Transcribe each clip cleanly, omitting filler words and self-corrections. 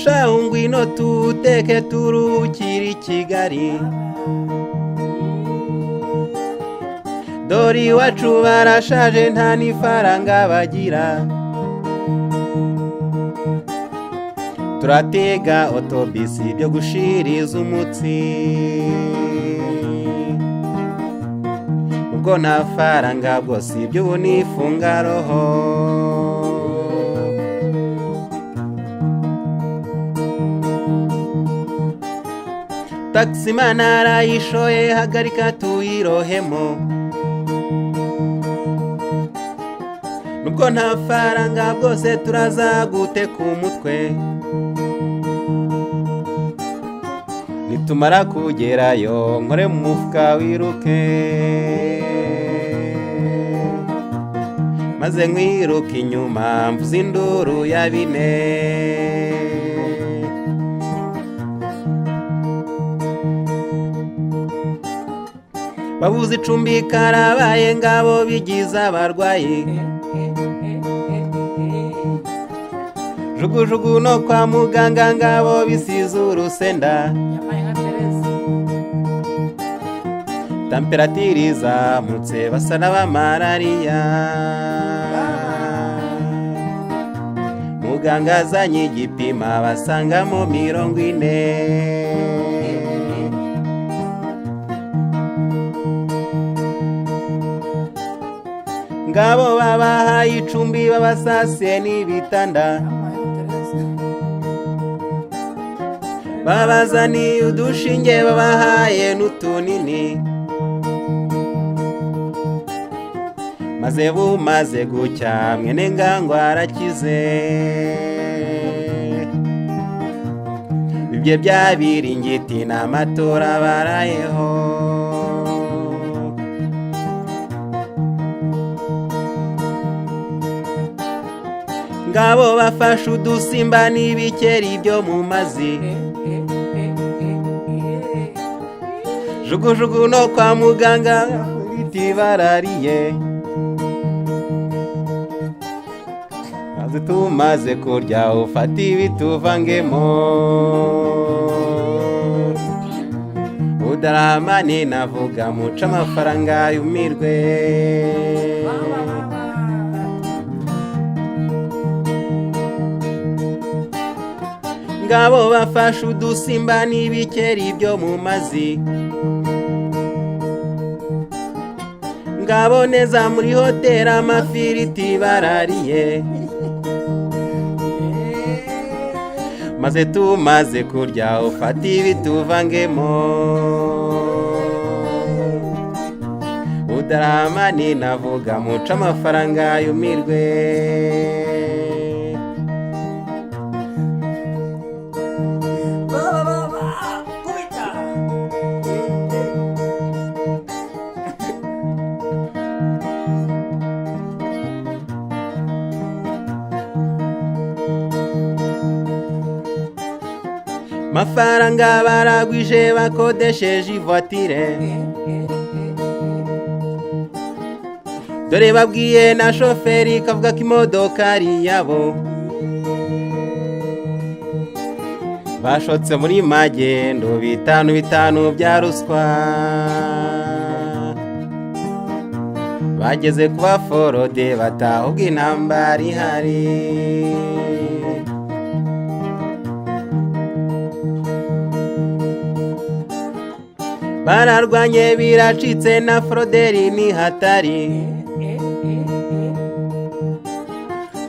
shahu ngwino tuteke turuhukire i Kigali, dore iwacu barashaje nta n'ifaranga bagira, turatega otobisi byo gushiriza umutsi, ubwo nta faranga bwose iby'ubu nifunga roho. Taximana arayishoye hagarika tuyirohemo, nubwo nta faranga bwose turaza guteka umutwe, nitumara kugerayo nkore mu mufuka wiruke, maze nkwiruka inyuma mvuza induru ya bine. Babuze icumbi karabaye ngabo bigize abarwayi, jugujugu no kwa muganga ngabo bisize urusenda, temperatire izamutse basa n'abamarariya, muganga azanye igipima basangamo 40. Ngabo babahaye icumbi babasasiye n'ibitanda, babazaniye udushinge babahaye n'utunini, maze bumaze gucya mwene ngango arakize, bibye byabiringiti n'amatora barayeho. Ngabo bafashe udusimba n'ibikeri byo mu mazi, jugujugu no kwa muganga biti barariye, maze tumaze kurya ufata ibituvangemo, udaramani navuga muca amafaranga yumirwe. Ngabo bafashe udusimba n'ibikeri byo mu mazi, ngabo neza muri hoteli amafiriti barariye, maze tumaze kurya ufata ibituvangemo, udaramani navuga muca amafaranga yumirwe. Mafaranga baragwije bakodesheje ivoitire, dore babwiye na shoferi kavuga ko imodoka ari yabo, bashotse muri magendo 5 bya ruswa, bageze kuba forode bataha ubwo intambara ihari. Bararwanye biracitse na Froderi ni hatari,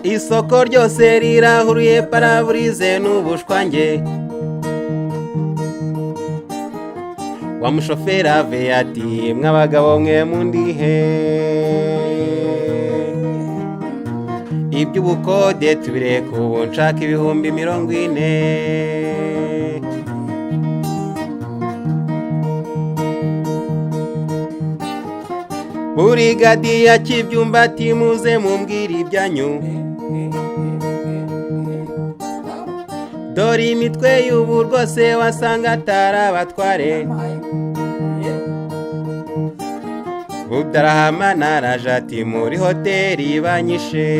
isoko ryose rirahuruye paraburize n'ubushwange, wa mushoferi ave ati mw'abagabo mwe mundihe, iby'ubukode tubireka ubu nshaka 40,000. Burigadi ya Kibyumba ati muze mumbwira ibyanyu, dore imitwe y'ubu rwose wasanga atarabatware, Abdurahman araje ati muri hoteli banyishe,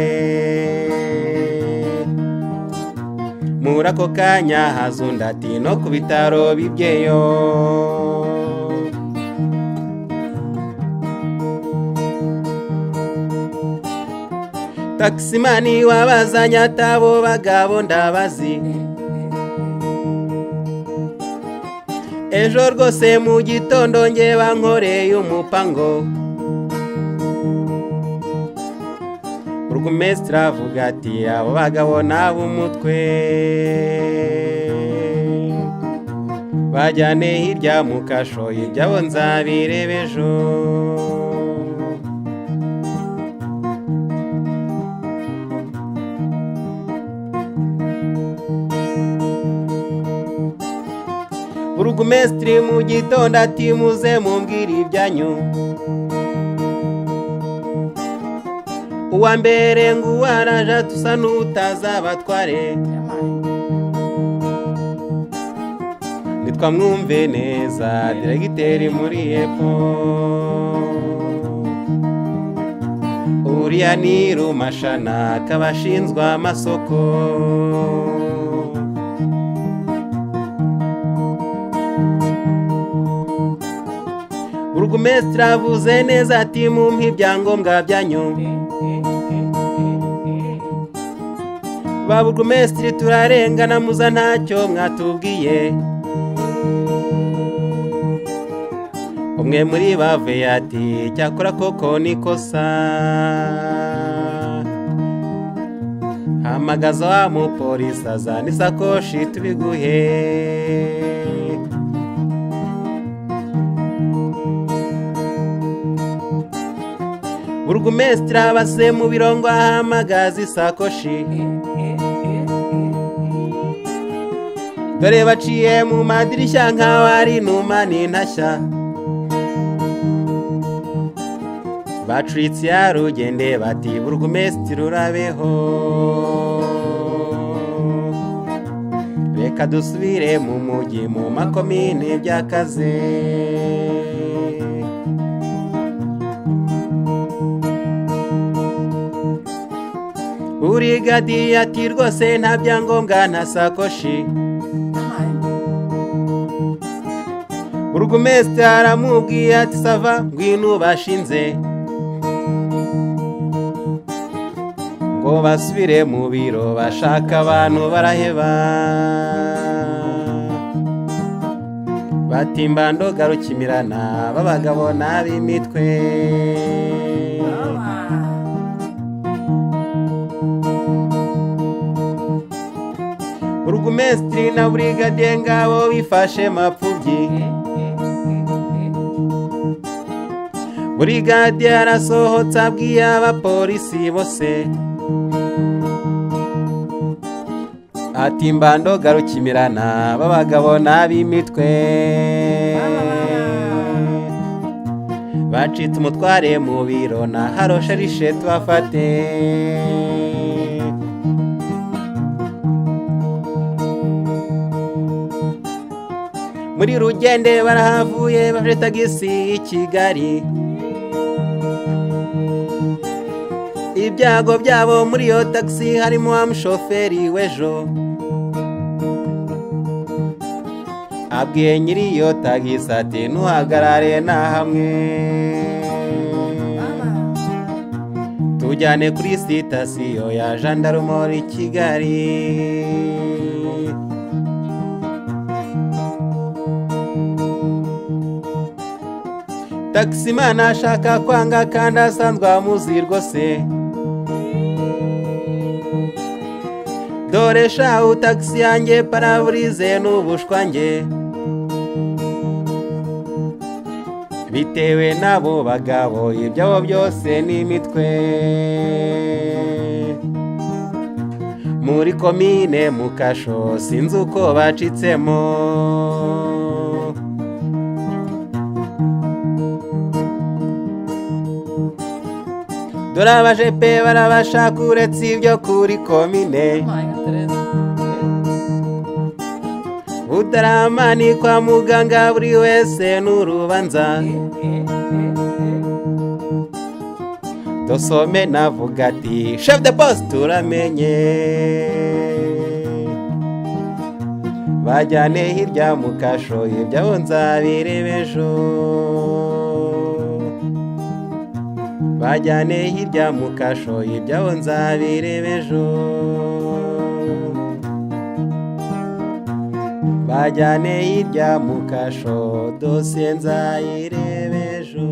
muri ako kanya hazunda ati no ku bitaro bibyeyo. Taximani wabazanye atabo bagabo ndabazi, ejo rwose mu gitondo nge bankoreye umupango. Burugumesitiri avuga ati abo bagabo n'ab'umutwe bajyane hirya mu kasho, ibyabo nzabireba ejo. Burugumesitiri mu gitondo ati muze mumbwire ibyanyu. Uwa mbere ngo uwaraja tusa n'utazabatware, nitwa Mwumve neza diregiteri muri epo. Uriya ni Rumashana kabashinzwe amasoko. Burugumesitiri avuze neza ati mumpe ibyangombwa byanyu. Ba burugumesitiri turarengana muza ntacyo mwatubwiye. Umwe muri bave ati cyakora koko nikosa, hamagaza wa mupolisi azana isakoshi tubiguhe. Burugumesitiri abase mu birongo ahamagaza isakoshi, dore baciye mu madirishya nkaho ari inuma n'intashya. Bacuritse ya Rugende bati burugumesitiri urabeho, reka dusubire mu mujyi mu makomine byakaze. Burigadiye ati rwose nta byangombwa nta sakoshi. Burugumesitiri aramubwiye ati sava ngwino bashinze, ngo basubire mu biro bashaka abantu baraheba. Batimba Ndoga Rukimirana b'abagabo n'ab'imitwe. Burugumesitiri na burigadiye ngabo bifashe mapfubyi. Burigadiye arasohotse abwiye abapolisi bose ati Mba Ndoga Rukimirana b'abagabo n'ab'imitwe bacitse umutware mu biro na haroshe rishe tubafate. Muri Rugende barahavuye bafashe tagisi i Kigali. Ibyago byabo muri yo taxi harimo wa mushoferi w'ejo, abwiye nyiri iyo tagisi ati ntuhagarare na hamwe, tujyane kuri sitasiyo ya Gendarmerie i Kigali. Taximana ashaka kwanga kandi asanzwe amuzi rwose, dore shahu taxi yanjye paraburize n'ubushwange, bitewe n'abo bagabo ibyabo byose n'imitwe. Muri komine mu kasho sinzi uko bacitsemo, dore abajepe barabashaka uretse ibyo kuri komine. Utaramani kwa muganga buri wese n'urubanza, dosome navuga ati chef de poste uramenye. bajyane hirya mu kasho ibyabo nzabireba ejo, bajyane hirya mu kasho ibyabo nzabireba ejo, bajyane hirya mu kasho dosiye nzayireba ejo.